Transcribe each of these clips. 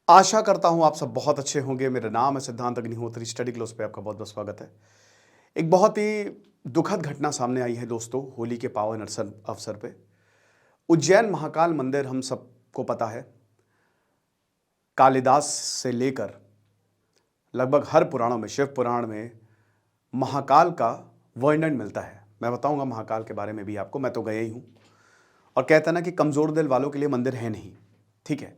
आशा करता हूं आप सब बहुत अच्छे होंगे। मेरा नाम है सिद्धांत अग्निहोत्री। स्टडी क्लोज पे आपका बहुत बहुत स्वागत है। एक बहुत ही दुखद घटना सामने आई है दोस्तों, होली के पावन अवसर पे उज्जैन महाकाल मंदिर, हम सबको पता है, कालिदास से लेकर लगभग हर पुराणों में, शिव पुराण में महाकाल का वर्णन मिलता है। मैं बताऊंगा महाकाल के बारे में भी आपको, मैं तो गया ही हूं। और कहते हैं ना कि कमजोर दिल वालों के लिए मंदिर है नहीं, ठीक है,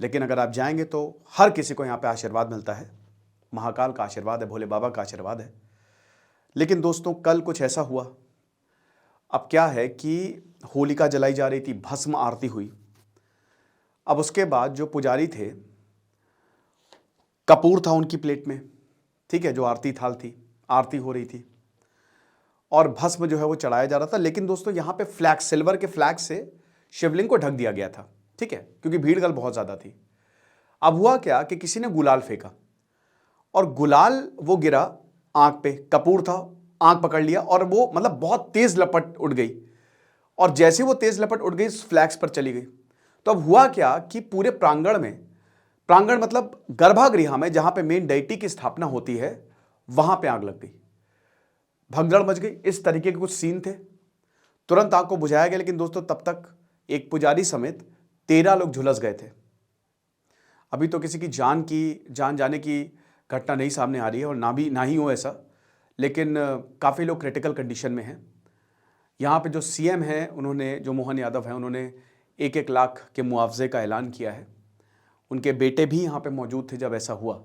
लेकिन अगर आप जाएंगे तो हर किसी को यहाँ पे आशीर्वाद मिलता है। महाकाल का आशीर्वाद है, भोले बाबा का आशीर्वाद है। लेकिन दोस्तों कल कुछ ऐसा हुआ। अब क्या है कि होलिका जलाई जा रही थी, भस्म आरती हुई। अब उसके बाद जो पुजारी थे, कपूर था उनकी प्लेट में, ठीक है, जो आरती थाल थी, आरती हो रही थी और भस्म जो है वो चढ़ाया जा रहा था। लेकिन दोस्तों यहाँ पे फ्लैग, सिल्वर के फ्लैग से शिवलिंग को ढक दिया गया था, ठीक है, क्योंकि भीड़ कल बहुत ज्यादा थी। अब हुआ क्या कि किसी ने गुलाल फेंका और गुलाल वो गिरा आंख पे, कपूर था, आंख पकड़ लिया और वो मतलब बहुत तेज लपट उड़ गई। और जैसे वो तेज लपट उड़ गई फ्लैग्स पर चली गई। तो अब हुआ क्या कि पूरे प्रांगण में, प्रांगण मतलब गर्भगृह में जहां पे मेन डेटी की स्थापना होती है, वहां पे आग लग गई, भगदड़ मच गई। इस तरीके के कुछ सीन थे। तुरंत आग को बुझाया गया, लेकिन दोस्तों तब तक एक पुजारी समेत 13 लोग झुलस गए थे। अभी तो किसी की जान जाने की घटना नहीं सामने आ रही है और ना ही हो ऐसा, लेकिन काफ़ी लोग क्रिटिकल कंडीशन में हैं। यहाँ पे जो सीएम हैं, उन्होंने, जो मोहन यादव हैं, उन्होंने 1-1 लाख के मुआवजे का ऐलान किया है। उनके बेटे भी यहाँ पे मौजूद थे जब ऐसा हुआ।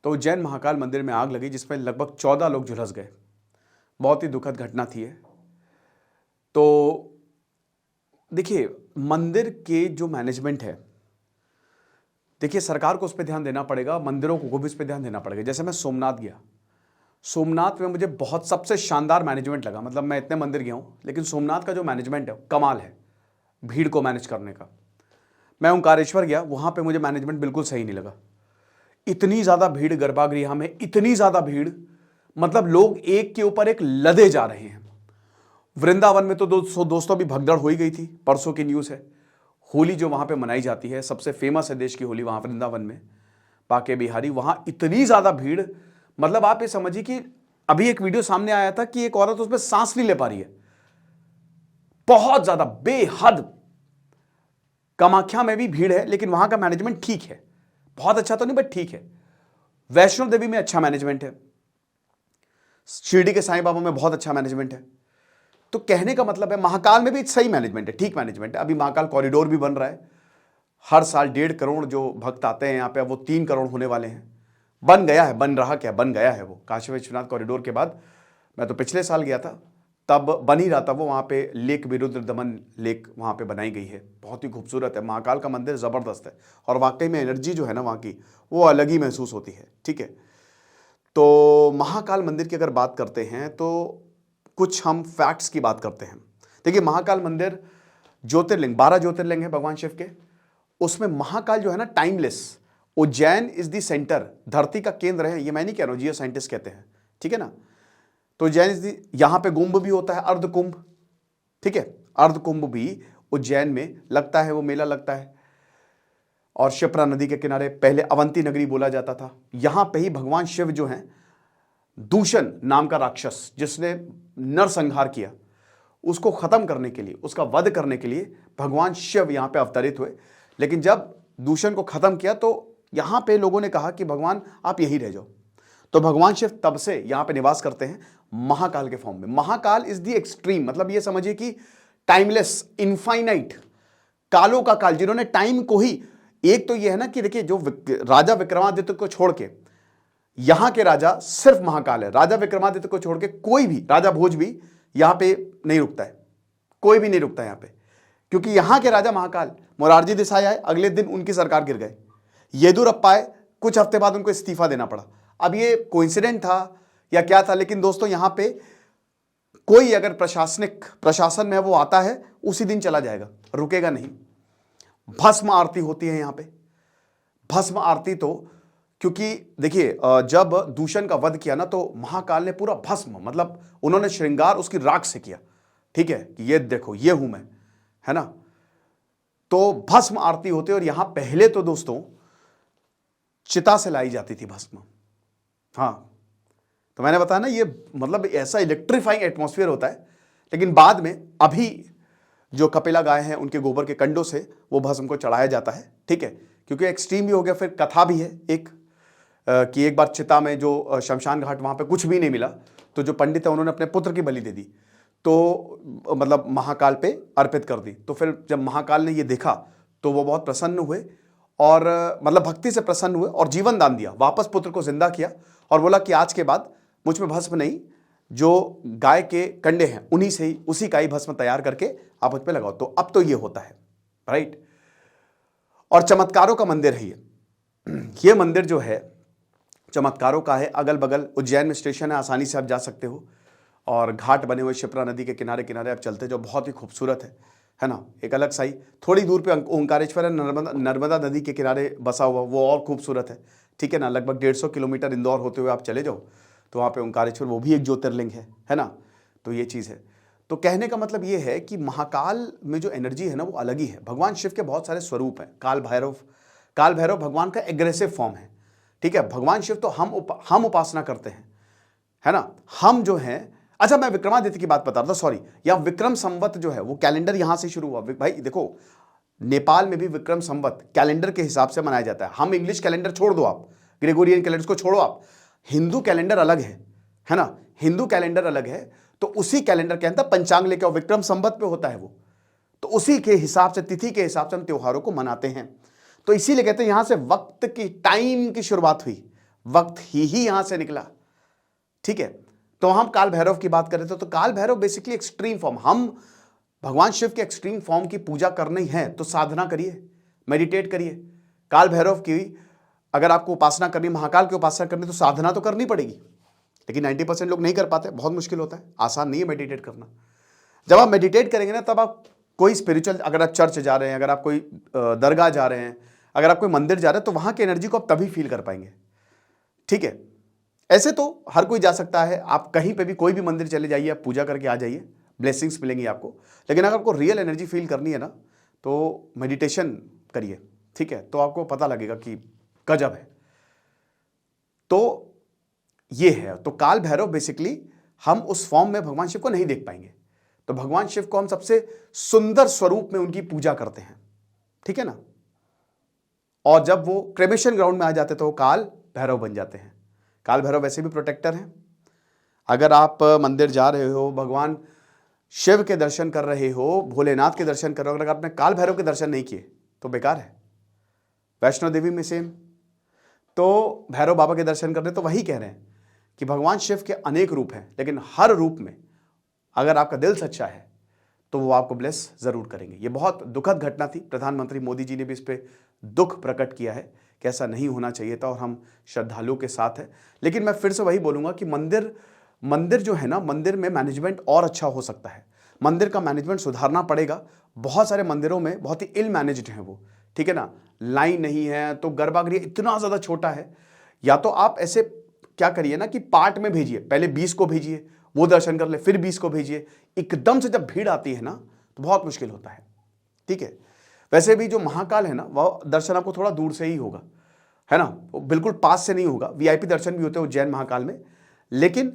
तो उज्जैन महाकाल मंदिर में आग लगी जिसमें लगभग 14 लोग झुलस गए। बहुत ही दुखद घटना थी ये। तो देखिए, मंदिर के जो मैनेजमेंट है, देखिए सरकार को उस पर ध्यान देना पड़ेगा, मंदिरों को भी उस पर ध्यान देना पड़ेगा। जैसे मैं सोमनाथ गया, सोमनाथ में मुझे बहुत सबसे शानदार मैनेजमेंट लगा। मतलब मैं इतने मंदिर गया हूँ, लेकिन सोमनाथ का जो मैनेजमेंट है कमाल है, भीड़ को मैनेज करने का। मैं ओंकारेश्वर गया, वहां पे मुझे मैनेजमेंट बिल्कुल सही नहीं लगा। इतनी ज्यादा भीड़ गर्भगृह में, इतनी ज्यादा भीड़, मतलब लोग एक के ऊपर एक लदे जा रहे हैं। वृंदावन में तो दोस्तों भी भगदड़ हो ही गई थी, परसों की न्यूज़ है। होली जो वहां पे मनाई जाती है, सबसे फेमस है देश की होली वहां वृंदावन में, बाके बिहारी, वहां इतनी ज्यादा भीड़, मतलब आप ये समझिए कि अभी एक वीडियो सामने आया था कि एक औरत उसमें सांस नहीं ले पा रही है, बहुत ज्यादा बेहद। कामाख्या में भी भीड़ है, लेकिन वहां का मैनेजमेंट ठीक है, बहुत अच्छा तो नहीं बट ठीक है। वैष्णो देवी में अच्छा मैनेजमेंट है, शिरडी के साईं बाबा में बहुत अच्छा मैनेजमेंट है। तो कहने का मतलब है महाकाल में भी सही मैनेजमेंट है, ठीक मैनेजमेंट है। अभी महाकाल कॉरिडोर भी बन रहा है। हर साल 1.5 करोड़ जो भक्त आते हैं यहाँ पे, अब वो 3 करोड़ होने वाले हैं। बन गया है, बन रहा क्या, बन गया है वो। काशी विश्वनाथ कॉरिडोर के बाद, मैं तो पिछले साल गया था, तब बन ही रहा था वो। वहाँ पे लेक विरुद्र दमन लेक वहाँ पे बनाई गई है, बहुत ही खूबसूरत है। महाकाल का मंदिर ज़बरदस्त है और वाकई में एनर्जी जो है ना वहाँ की, वो अलग ही महसूस होती है, ठीक है। तो महाकाल मंदिर की अगर बात करते हैं तो कुछ हम फैक्ट्स की बात करते हैं। देखिए, महाकाल मंदिर ज्योतिर्लिंग, 12 ज्योतिर्लिंग है भगवान शिव के, उसमें महाकाल जो है ना, timeless, Ujjain is the centre, धरती का केंद्र है। ये मैं नहीं कह रहा हूं, जियो साइंटिस्ट कहते हैं, ठीक है ना। तो उज्जैन इज द, यहां पे कुंभ भी होता है, अर्ध कुंभ, ठीक है, अर्ध कुंभ भी उज्जैन में लगता है, वो मेला लगता है। और शिप्रा नदी के किनारे पहले अवंती नगरी बोला जाता था। यहां पे ही भगवान शिव जो है, दूषण नाम का राक्षस जिसने नरसंहार किया, उसको खत्म करने के लिए, उसका वध करने के लिए भगवान शिव यहां पे अवतरित हुए। लेकिन जब दूषण को खत्म किया तो यहां पे लोगों ने कहा कि भगवान आप यहीं रह जाओ। तो भगवान शिव तब से यहां पे निवास करते हैं महाकाल के फॉर्म में। महाकाल इज दी एक्सट्रीम, मतलब ये समझिए कि टाइमलेस, इनफाइनाइट, कालों का काल, जिन्होंने टाइम को ही, एक तो ये है ना कि देखिए, जो राजा विक्रमादित्य को छोड़ के यहां के राजा सिर्फ महाकाल है। राजा विक्रमादित्य को छोड़ के कोई भी, राजा भोज भी यहां पे नहीं रुकता है, कोई भी नहीं रुकता है यहां पे, क्योंकि यहां के राजा महाकाल। मोरारजी देसाई आए, अगले दिन उनकी सरकार गिर गए। येदुरप्पा आए, कुछ हफ्ते बाद उनको इस्तीफा देना पड़ा। अब ये कोइंसिडेंट था या क्या था, लेकिन दोस्तों यहां पे कोई अगर प्रशासन में वो आता है, उसी दिन चला जाएगा, रुकेगा नहीं। भस्म आरती होती है यहां पे, भस्म आरती। तो क्योंकि देखिए, जब दूषण का वध किया ना, तो महाकाल ने पूरा भस्म, मतलब उन्होंने श्रृंगार उसकी राख से किया, ठीक है, कि ये देखो ये हूं मैं, है ना। तो भस्म आरती होती है। और यहां पहले तो दोस्तों चिता से लाई जाती थी भस्म। हाँ, तो मैंने बताया ना, ये मतलब ऐसा इलेक्ट्रीफाइंग एटमॉस्फेयर होता है। लेकिन बाद में अभी जो कपिला गाय हैं उनके गोबर के कंडों से वो भस्म को चढ़ाया जाता है, ठीक है, क्योंकि एक्सट्रीम भी हो गया। फिर कथा भी है एक कि एक बार चिता में जो शमशान घाट, वहां पे कुछ भी नहीं मिला, तो जो पंडित है उन्होंने अपने पुत्र की बलि दे दी, तो मतलब महाकाल पे अर्पित कर दी। तो फिर जब महाकाल ने ये देखा तो वो बहुत प्रसन्न हुए और मतलब भक्ति से प्रसन्न हुए और जीवन दान दिया, वापस पुत्र को जिंदा किया और बोला कि आज के बाद मुझ में भस्म नहीं, जो गाय के कंडे हैं उन्हीं से ही, उसी का ही भस्म तैयार करके आप उस पर लगाओ। तो अब तो ये होता है, राइट। और चमत्कारों का मंदिर है ये मंदिर जो है चमत्कारों का है। अगल बगल उज्जैन में स्टेशन है, आसानी से आप जा सकते हो, और घाट बने हुए शिप्रा नदी के किनारे किनारे आप चलते, जो बहुत ही खूबसूरत है ना। एक अलग सा ही थोड़ी दूर पे ओंकारेश्वर है, नर्मदा नदी के किनारे बसा हुआ, वो और खूबसूरत है, ठीक है ना। लगभग 150 किलोमीटर इंदौर होते हुए आप चले जाओ तो वहाँ पे ओंकारेश्वर, वो भी एक ज्योतिर्लिंग है ना। तो ये चीज़ है। तो कहने का मतलब ये है कि महाकाल में जो एनर्जी है ना वो अलग ही है। भगवान शिव के बहुत सारे स्वरूप हैं। काल भैरव भगवान का एग्रेसिव फॉर्म है, ठीक है। भगवान शिव तो हम उपासना करते हैं, है ना, हम जो हैं। अच्छा, मैं विक्रमादित्य की बात बता रहा था, सॉरी। या विक्रम संवत जो है वो कैलेंडर यहां से शुरू हुआ। भाई देखो, नेपाल में भी विक्रम संवत कैलेंडर के हिसाब से मनाया जाता है। हम इंग्लिश कैलेंडर छोड़ दो, आप ग्रेगोरियन कैलेंडर को छोड़ो, आप हिंदू कैलेंडर अलग है ना। हिंदू कैलेंडर अलग है, तो उसी कैलेंडर के अंदर पंचांग लेके और विक्रम संवत पे होता है वो, तो उसी के हिसाब से, तिथि के हिसाब से हम त्योहारों को मनाते हैं। तो इसीलिए कहते हैं यहां से वक्त की, टाइम की शुरुआत हुई, वक्त ही यहां से निकला, ठीक है। तो हम काल भैरव की बात कर रहे थे, तो काल भैरव बेसिकली एक्सट्रीम फॉर्म, हम भगवान शिव के एक्सट्रीम फॉर्म की पूजा करनी है तो साधना करिए, मेडिटेट करिए। काल भैरव की अगर आपको उपासना करनी, महाकाल की उपासना करनी, तो साधना तो करनी पड़ेगी। लेकिन 90% लोग नहीं कर पाते, बहुत मुश्किल होता है, आसान नहीं है मेडिटेट करना। जब आप मेडिटेट करेंगे ना, तब आप कोई स्पिरिचुअल, अगर आप चर्च जा रहे हैं, अगर आप कोई दरगाह जा रहे हैं, अगर आप कोई मंदिर जा रहे हैं, तो वहां की एनर्जी को आप तभी फील कर पाएंगे, ठीक है। ऐसे तो हर कोई जा सकता है, आप कहीं पे भी कोई भी मंदिर चले जाइए, आप पूजा करके आ जाइए, ब्लेसिंग्स मिलेंगी आपको। लेकिन अगर आपको रियल एनर्जी फील करनी है ना, तो मेडिटेशन करिए, ठीक है, तो आपको पता लगेगा कि गजब है। तो ये है। तो काल भैरव बेसिकली हम उस फॉर्म में भगवान शिव को नहीं देख पाएंगे, तो भगवान शिव को हम सबसे सुंदर स्वरूप में उनकी पूजा करते हैं, ठीक है ना। और जब वो क्रेमेशन ग्राउंड में आ जाते तो वो काल भैरव बन जाते हैं। काल भैरव वैसे भी प्रोटेक्टर हैं। अगर आप मंदिर जा रहे हो, भगवान शिव के दर्शन कर रहे हो, भोलेनाथ के दर्शन कर रहे हो, अगर आपने काल भैरव के दर्शन नहीं किए तो बेकार है। वैष्णो देवी में सेम, तो भैरव बाबा के दर्शन कर रहे तो वही कह रहे हैं कि भगवान शिव के अनेक रूप हैं, लेकिन हर रूप में अगर आपका दिल सच्चा है तो वो आपको ब्लेस जरूर करेंगे। ये बहुत दुखद घटना थी। प्रधानमंत्री मोदी जी ने भी इस पर दुख प्रकट किया है कि ऐसा नहीं होना चाहिए था, और हम श्रद्धालुओं के साथ हैं। लेकिन मैं फिर से वही बोलूंगा कि मंदिर जो है ना, मंदिर में मैनेजमेंट और अच्छा हो सकता है। मंदिर का मैनेजमेंट सुधारना पड़ेगा। बहुत सारे मंदिरों में बहुत ही इल मैनेज्ड हैं वो, ठीक है ना। लाइन नहीं है, तो गर्भगृह इतना ज़्यादा छोटा है। या तो आप ऐसे क्या करिए ना कि पार्ट में भेजिए, पहले 20 को भेजिए, वो दर्शन कर ले, फिर 20 को भेजिए। एकदम से जब भीड़ आती है ना तो बहुत मुश्किल होता है, ठीक है। वैसे भी जो महाकाल है ना, वह दर्शन आपको थोड़ा दूर से ही होगा, है ना, वो बिल्कुल पास से नहीं होगा। वीआईपी दर्शन भी होते हैं उज्जैन महाकाल में, लेकिन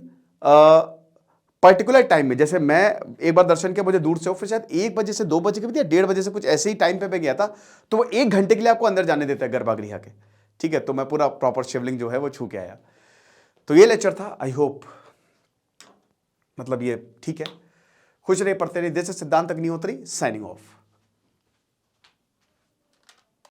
पर्टिकुलर टाइम में, जैसे मैं एक बार दर्शन किया, मुझे दूर से हो, फिर शायद 1 बजे से 2 बजे के भी, 1:30 बजे से कुछ ऐसे ही टाइम पे गया था, तो वो 1 घंटे के लिए आपको अंदर जाने देता है गर्भगृह के, ठीक है। तो मैं पूरा प्रॉपर शिवलिंग जो है वो छू के आया। तो ये लेक्चर था। आई होप मतलब ये ठीक है। खुश रहे, पढ़ते रहिए। दिस इज सिद्धांत अग्निहोत्री, साइनिंग ऑफ।